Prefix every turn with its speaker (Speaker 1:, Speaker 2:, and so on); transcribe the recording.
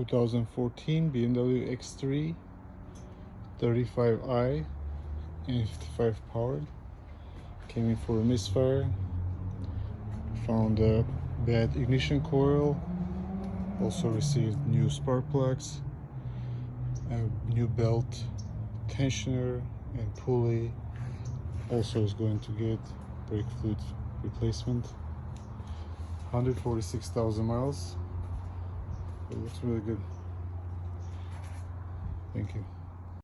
Speaker 1: 2014 BMW X3 35i and 55 powered. Came in for a misfire. Found a bad ignition coil. Also received new spark plugs, a new belt tensioner and pulley. Also is going to get brake fluid replacement. 146,000 miles. It looks really good. Thank you.